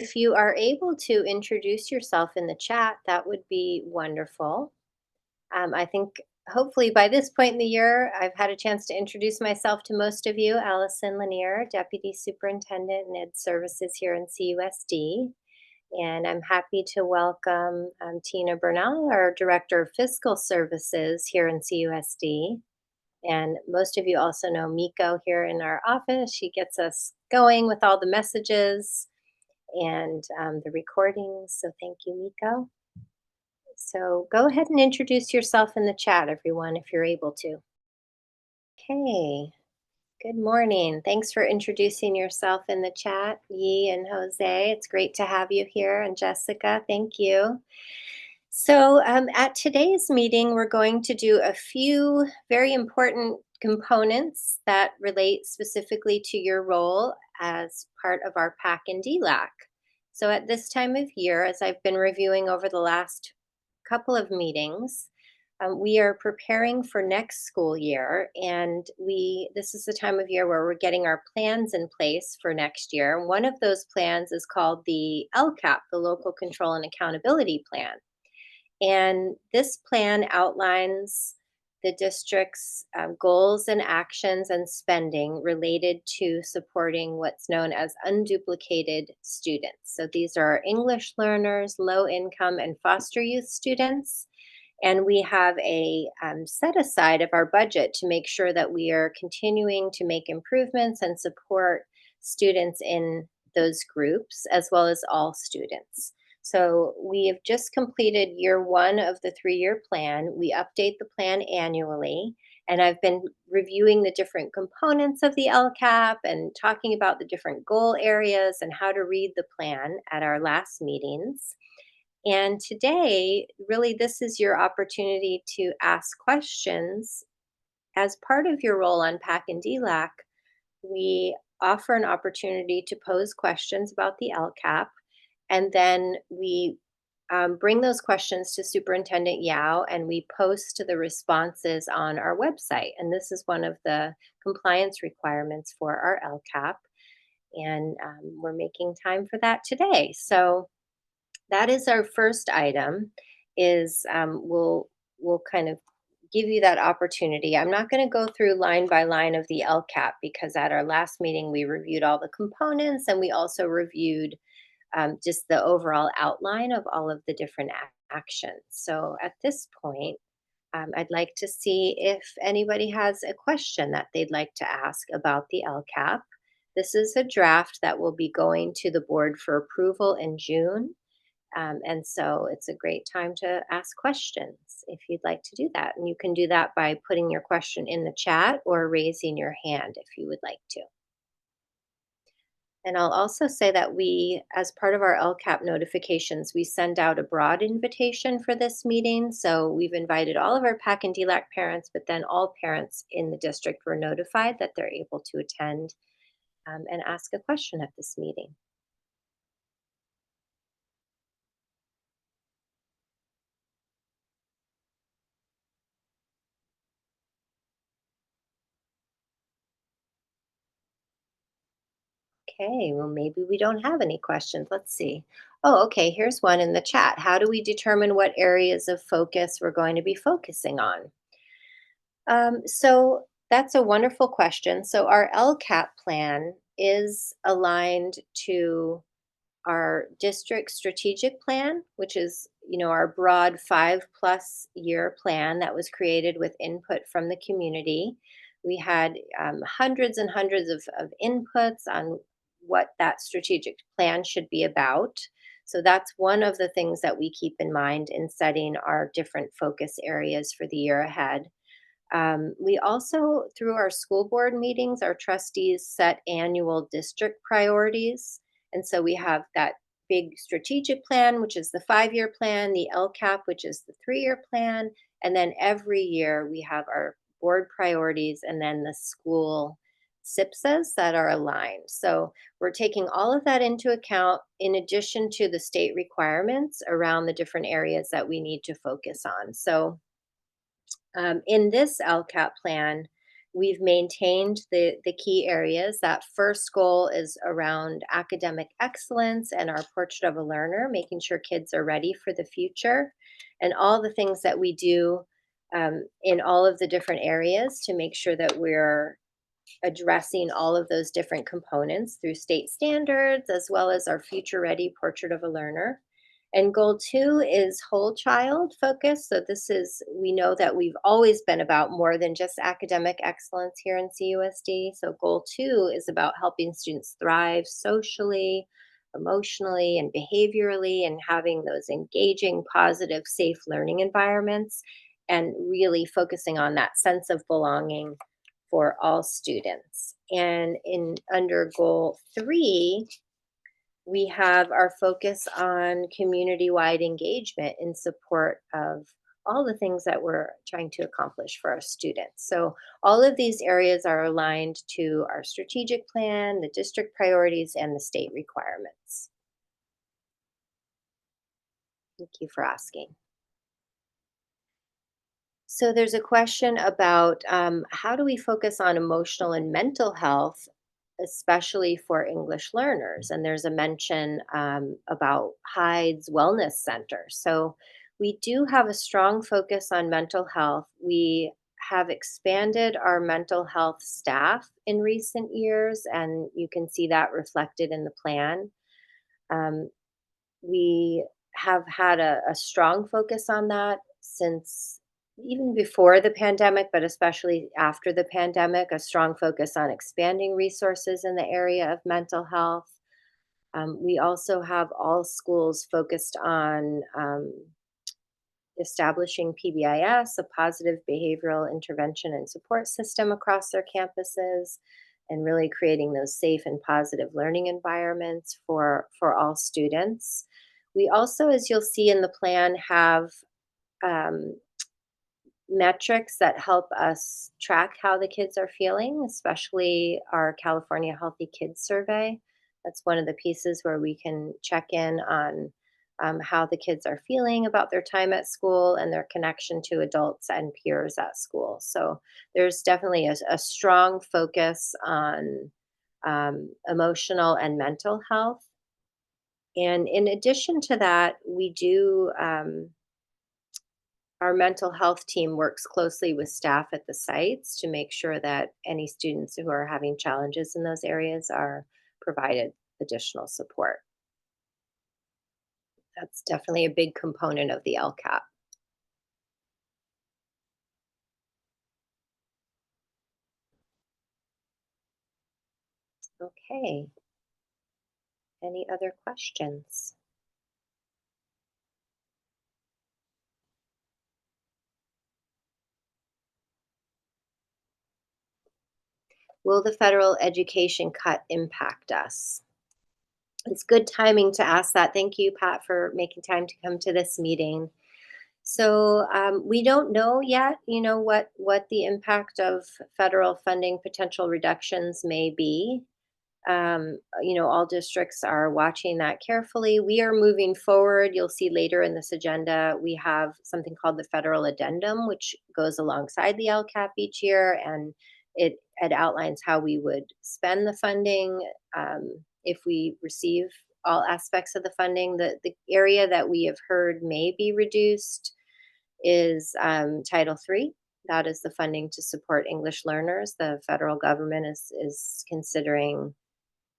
If you are able to introduce yourself in the chat, that would be wonderful. I think hopefully by this point in the year, I've had a chance to introduce myself to most of you. Allison Lanier, Deputy Superintendent in Ed Services here in CUSD. And I'm happy to welcome Tina Bernal, our Director of Fiscal Services here in CUSD. And most of you also know Miko here in our office. She gets us going with all the messages and the recordings. So thank you, Miko. So go ahead and introduce yourself in the chat, everyone, if you're able to. Okay, good morning. Thanks for introducing yourself in the chat, Yi and Jose. It's great to have you here. And Jessica, thank you. So at today's meeting, we're going to do a few very important components that relate specifically to your role as part of our PAC and DLAC. So at this time of year, as I've been reviewing over the last couple of meetings, we are preparing for next school year, and this is the time of year where we're getting our plans in place for next year. One of those plans is called the LCAP, the Local Control and Accountability Plan. And this plan outlines the district's goals and actions and spending related to supporting what's known as unduplicated students. So these are English learners, low income, and foster youth students. And we have a set aside of our budget to make sure that we are continuing to make improvements and support students in those groups, as well as all students. So we have just completed year one of the 3-year plan. We update the plan annually, and I've been reviewing the different components of the LCAP and talking about the different goal areas and how to read the plan at our last meetings. And today, really, this is your opportunity to ask questions. As part of your role on PAC and DLAC, we offer an opportunity to pose questions about the LCAP, and then we bring those questions to Superintendent Yao, and we post the responses on our website. And this is one of the compliance requirements for our LCAP, and we're making time for that today. So that is our first item. Is we'll kind of give you that opportunity. I'm not going to go through line by line of the LCAP because at our last meeting we reviewed all the components, and we also reviewed just the overall outline of all of the different actions. So at this point, I'd like to see if anybody has a question that they'd like to ask about the LCAP. This is a draft that will be going to the board for approval in June. And so it's a great time to ask questions if you'd like to do that. And you can do that by putting your question in the chat or raising your hand if you would like to. And I'll also say that we, as part of our LCAP notifications, we send out a broad invitation for this meeting. So we've invited all of our PAC and DLAC parents, but then all parents in the district were notified that they're able to attend and ask a question at this meeting. Okay, well, maybe we don't have any questions. Let's see. Oh, okay, here's one in the chat. How do we determine what areas of focus we're going to be focusing on? So that's a wonderful question. So our LCAP plan is aligned to our district strategic plan, which is, our broad 5+ year plan that was created with input from the community. We had hundreds and hundreds of inputs on what that strategic plan should be about. So that's one of the things that we keep in mind in setting our different focus areas for the year ahead. We also, through our school board meetings, our trustees set annual district priorities. And so we have that big strategic plan, which is the 5-year plan, the LCAP, which is the 3-year plan. And then every year we have our board priorities and then the school SIPSAs that are aligned. So we're taking all of that into account in addition to the state requirements around the different areas that we need to focus on. So in this LCAP plan, We've maintained the key areas. That first goal is around academic excellence and our portrait of a learner, making sure kids are ready for the future, and all the things that we do in all of the different areas to make sure that we're addressing all of those different components through state standards as well as our future ready portrait of a learner. And goal two is whole child focus. So this is, we know that we've always been about more than just academic excellence here in CUSD. So goal two is about helping students thrive socially, emotionally, and behaviorally, and having those engaging, positive, safe learning environments, and really focusing on that sense of belonging for all students. And in under goal three, we have our focus on community-wide engagement in support of all the things that we're trying to accomplish for our students. So all of these areas are aligned to our strategic plan, the district priorities, and the state requirements. Thank you for asking. So there's a question about how do we focus on emotional and mental health, especially for English learners? And there's a mention about Hyde's Wellness Center. So we do have a strong focus on mental health. We have expanded our mental health staff in recent years, and you can see that reflected in the plan. Um, we have had a strong focus on that since even before the pandemic, but especially after the pandemic, a strong focus on expanding resources in the area of mental health. We also have all schools focused on establishing PBIS, a positive behavioral intervention and support system across their campuses, and really creating those safe and positive learning environments for all students. We also, as you'll see in the plan, have um, metrics that help us track how the kids are feeling, especially our California Healthy Kids Survey. That's one of the pieces where we can check in on how the kids are feeling about their time at school and their connection to adults and peers at school. So there's definitely a strong focus on emotional and mental health. And in addition to that, we do. Our mental health team works closely with staff at the sites to make sure that any students who are having challenges in those areas are provided additional support. That's definitely a big component of the LCAP. Okay, any other questions? Will the federal education cut impact us? It's good timing to ask that. Thank you, Pat, for making time to come to this meeting. So we don't know yet, what the impact of federal funding potential reductions may be. All districts are watching that carefully. We are moving forward. You'll see later in this agenda, we have something called the federal addendum, which goes alongside the LCAP each year, and it outlines how we would spend the funding if we receive all aspects of the funding. The area that we have heard may be reduced is Title III. That is the funding to support English learners. The federal government is considering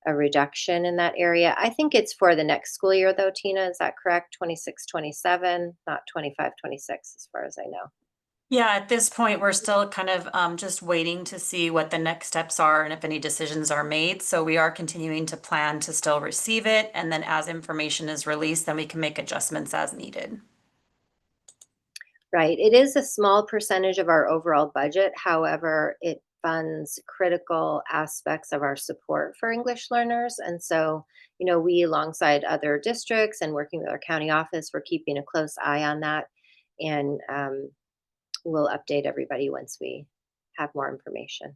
a reduction in that area. I think it's for the next school year though, Tina, is that correct? 26, 27, not 25, 26, as far as I know. Yeah, at this point, we're still kind of just waiting to see what the next steps are and if any decisions are made. So we are continuing to plan to still receive it. And then as information is released, then we can make adjustments as needed. Right. It is a small percentage of our overall budget. However, it funds critical aspects of our support for English learners. And so, we, alongside other districts and working with our county office, we're keeping a close eye on that. And we'll update everybody once we have more information.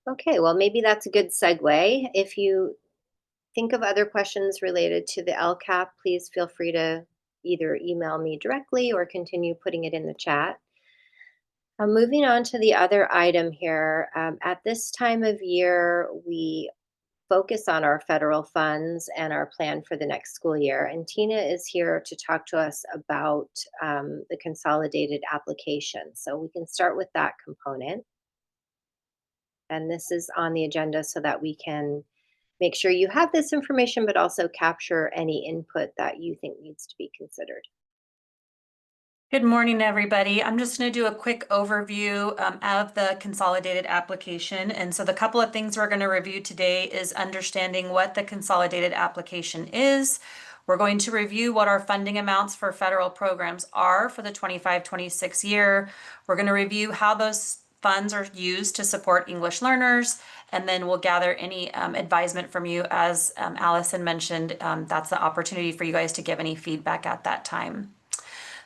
Okay, well, maybe that's a good segue. If you think of other questions related to the LCAP, please feel free to either email me directly or continue putting it in the chat. Moving on to the other item here, at this time of year, we focus on our federal funds and our plan for the next school year. And Tina is here to talk to us about the consolidated application. So we can start with that component. And this is on the agenda so that we can make sure you have this information, but also capture any input that you think needs to be considered. Good morning, everybody. I'm just going to do a quick overview of the consolidated application. And so the couple of things we're going to review today is understanding what the consolidated application is. We're going to review what our funding amounts for federal programs are for the 25-26 year. We're going to review how those funds are used to support English learners, and then we'll gather any advisement from you. As Allison mentioned, that's the opportunity for you guys to give any feedback at that time.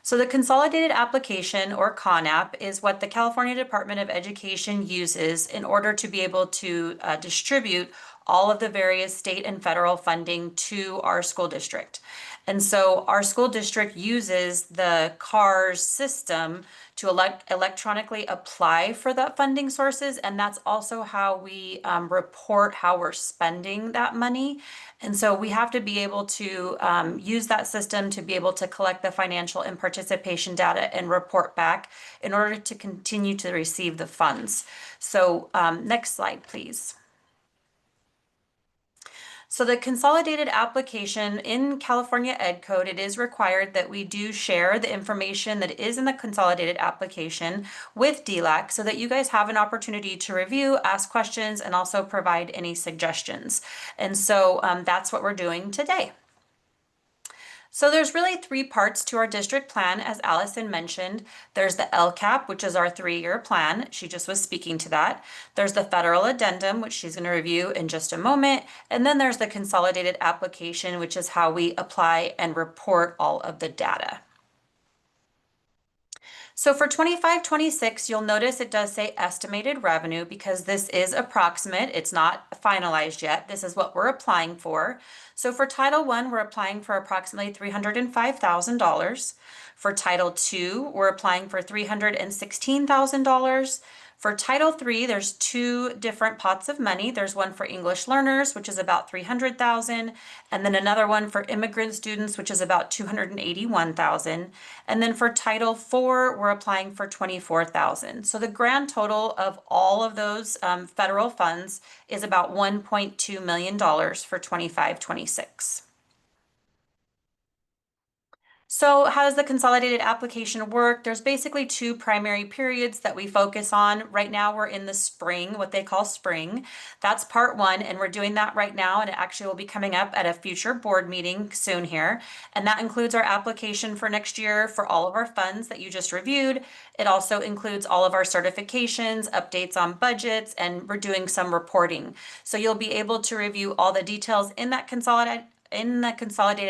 So the consolidated application, or CONAP, is what the California Department of Education uses in order to be able to distribute all of the various state and federal funding to our school district. And so our school district uses the CARS system to electronically apply for the funding sources, and that's also how we report how we're spending that money. And so we have to be able to use that system to be able to collect the financial and participation data and report back in order to continue to receive the funds. So next slide, please. So the consolidated application in California Ed Code, it is required that we do share the information that is in the consolidated application with DELAC so that you guys have an opportunity to review, ask questions, and also provide any suggestions. And so that's what we're doing today. So there's really three parts to our district plan, as Allison mentioned. There's the LCAP, which is our 3-year plan. She just was speaking to that. There's the federal addendum, which she's going to review in just a moment. And then there's the consolidated application, which is how we apply and report all of the data. So for 25-26, you'll notice it does say estimated revenue because this is approximate. It's not finalized yet. This is what we're applying for. So for Title I, we're applying for approximately $305,000. For Title II, we're applying for $316,000. For Title III, there's 2 different pots of money. There's one for English learners, which is about $300,000, and then another one for immigrant students, which is about $281,000. And then for Title IV, we're applying for $24,000. So the grand total of all of those federal funds is about $1.2 million for 25-26. So how does the consolidated application work? There's basically 2 primary periods that we focus on. Right now we're in the spring, what they call spring. That's part 1, and we're doing that right now, and it actually will be coming up at a future board meeting soon here. And that includes our application for next year for all of our funds that you just reviewed. It also includes all of our certifications, updates on budgets, and we're doing some reporting. So you'll be able to review all the details in that consolidated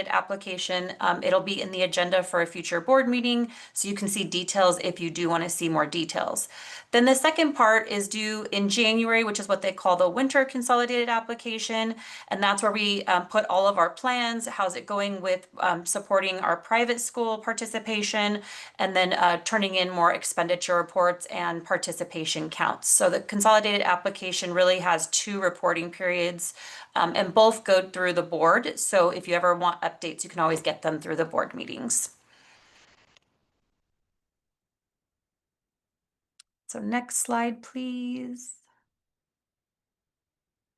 application. It'll be in the agenda for a future board meeting, so you can see details if you do want to see more details. Then the second part is due in January, which is what they call the winter consolidated application, and that's where we put all of our plans, how's it going with supporting our private school participation, and then turning in more expenditure reports and participation counts. So the consolidated application really has 2 reporting periods, and both go through the board. So if you ever want updates, you can always get them through the board meetings. So next slide, please.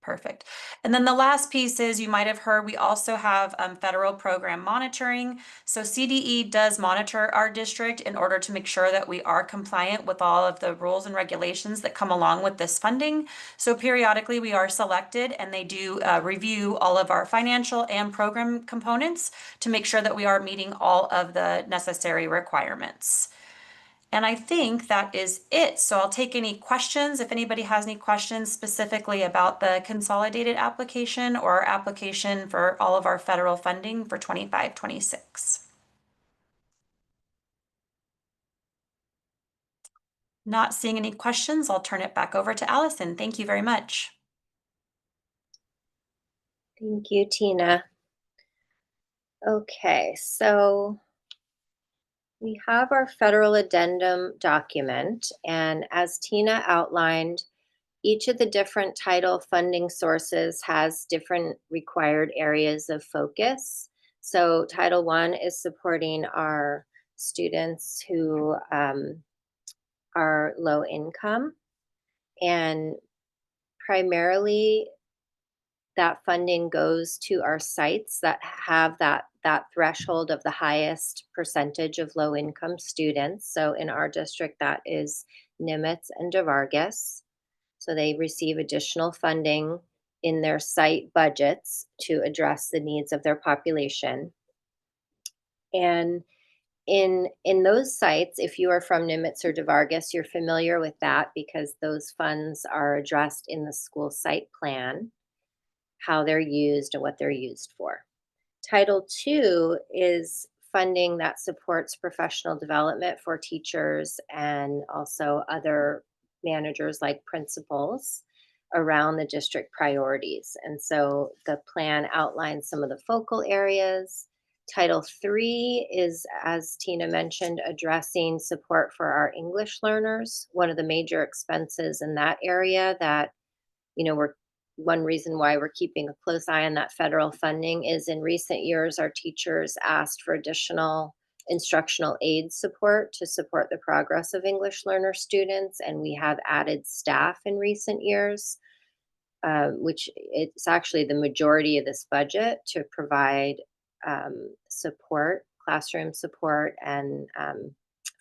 Perfect. And then the last piece is, you might have heard, we also have federal program monitoring. So CDE does monitor our district in order to make sure that we are compliant with all of the rules and regulations that come along with this funding. So periodically we are selected, and they do review all of our financial and program components to make sure that we are meeting all of the necessary requirements. And I think that is it. So I'll take any questions if anybody has any questions specifically about the consolidated application or our application for all of our federal funding for 25-26. Not seeing any questions, I'll turn it back over to Allison. Thank you very much. Thank you, Tina. Okay, so we have our federal addendum document, and as Tina outlined, each of the different title funding sources has different required areas of focus. So, Title I is supporting our students who are low income, and primarily that funding goes to our sites that have that threshold of the highest percentage of low income students. So in our district, that is Nimitz and DeVargas. So they receive additional funding in their site budgets to address the needs of their population. And in those sites, if you are from Nimitz or DeVargas, you're familiar with that because those funds are addressed in the school site plan, how they're used and what they're used for. Title II is funding that supports professional development for teachers and also other managers like principals around the district priorities. And so the plan outlines some of the focal areas. Title III is, as Tina mentioned, addressing support for our English learners. One of the major expenses in that area that, we're one reason why we're keeping a close eye on that federal funding is in recent years, our teachers asked for additional instructional aid support to support the progress of English learner students. And we have added staff in recent years, which it's actually the majority of this budget to provide support, classroom support, and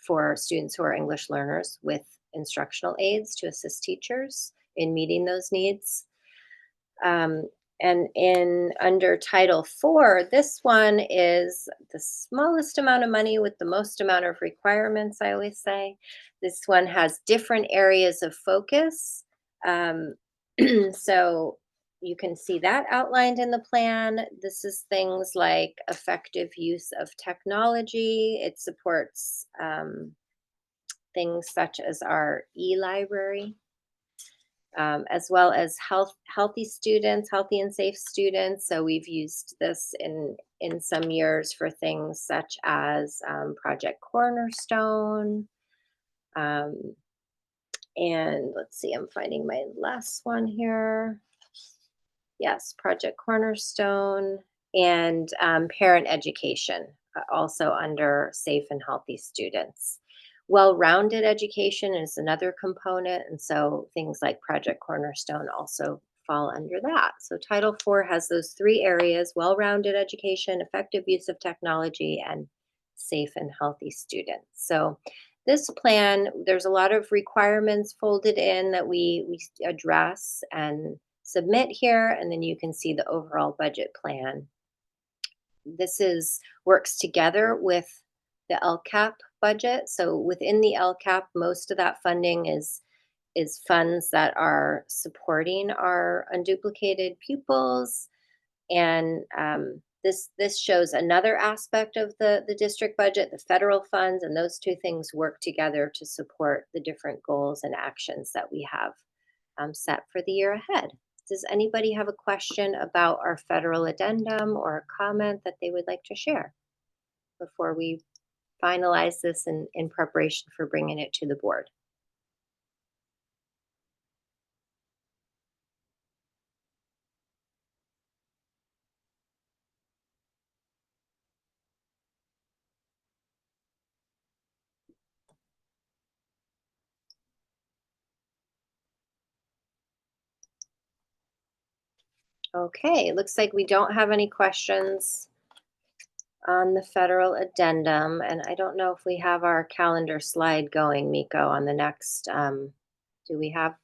for students who are English learners with instructional aids to assist teachers in meeting those needs. Um, and in under Title IV, this one is the smallest amount of money with the most amount of requirements, I always say. This one has different areas of focus. Um, so you can see that outlined in the plan. This is things like effective use of technology. It supports things such as our e-library, as well as healthy students, healthy and safe students. So we've used this in some years for things such as Project Cornerstone. Um, and let's see, I'm finding my last one here. Yes, Project Cornerstone and parent education, also under safe and healthy students. Well-rounded education is another component, and so things like Project Cornerstone also fall under that. So Title IV has those three areas: well-rounded education, effective use of technology, and safe and healthy students. So this plan, there's a lot of requirements folded in that we address and submit here, and then you can see the overall budget plan. This is works together with the LCAP budget. So within the LCAP, most of that funding is funds that are supporting our unduplicated pupils, and this shows another aspect of the district budget, the federal funds, and those two things work together to support the different goals and actions that we have set for the year ahead. Does anybody have a question about our federal addendum or a comment that they would like to share before we finalize this in preparation for bringing it to the board? Okay, it looks like we don't have any questions on the federal addendum, and I don't know if we have our calendar slide going, Miko, on the next, do we have,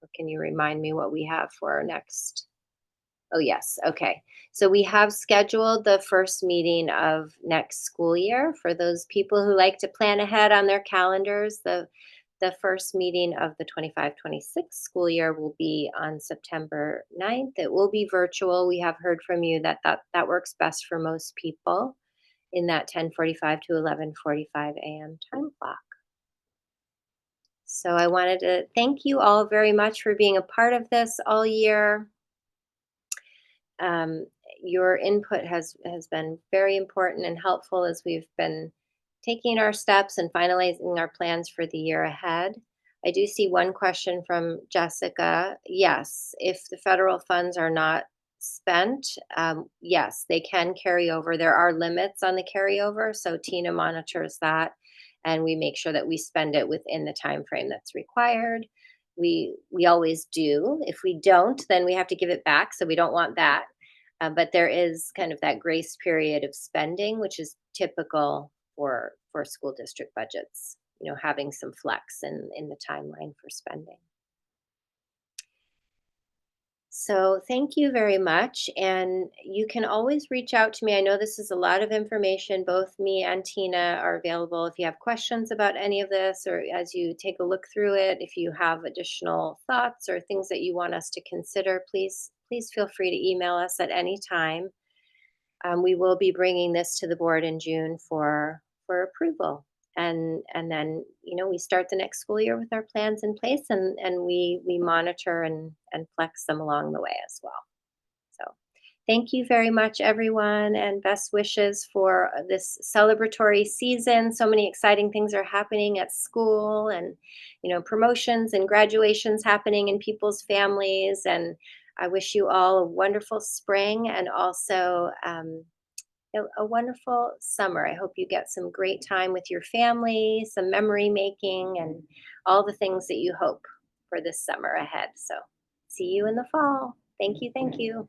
or can you remind me what we have for our next? Oh, yes, okay. So we have scheduled the first meeting of next school year for those people who like to plan ahead on their calendars. The first meeting of the 25-26 school year will be on September 9th. It will be virtual. We have heard from you that works best for most people in that 10:45 to 11:45 a.m. time block. So I wanted to thank you all very much for being a part of this all year. Um, your input has been very important and helpful as we've been taking our steps and finalizing our plans for the year ahead. I do see one question from Jessica. Yes, if the federal funds are not spent, yes, they can carry over. There are limits on the carryover, so Tina monitors that, and we make sure that we spend it within the time frame that's required. We always do. If we don't, then we have to give it back. So we don't want that. But there is kind of that grace period of spending, which is typical for school district budgets. You know, having some flex in the timeline for spending. So thank you very much. And you can always reach out to me. I know this is a lot of information. Both me and Tina are available if you have questions about any of this or as you take a look through it. If you have additional thoughts or things that you want us to consider, please feel free to email us at any time. We will be bringing this to the board in June for approval. And then we start the next school year with our plans in place and we monitor and flex them along the way as well. So thank you very much everyone and best wishes for this celebratory season. So many exciting things are happening at school and promotions and graduations happening in people's families, and I wish you all a wonderful spring and also a wonderful summer. I hope you get some great time with your family, some memory making, and all the things that you hope for this summer ahead. So, see you in the fall. Thank you. Thank you.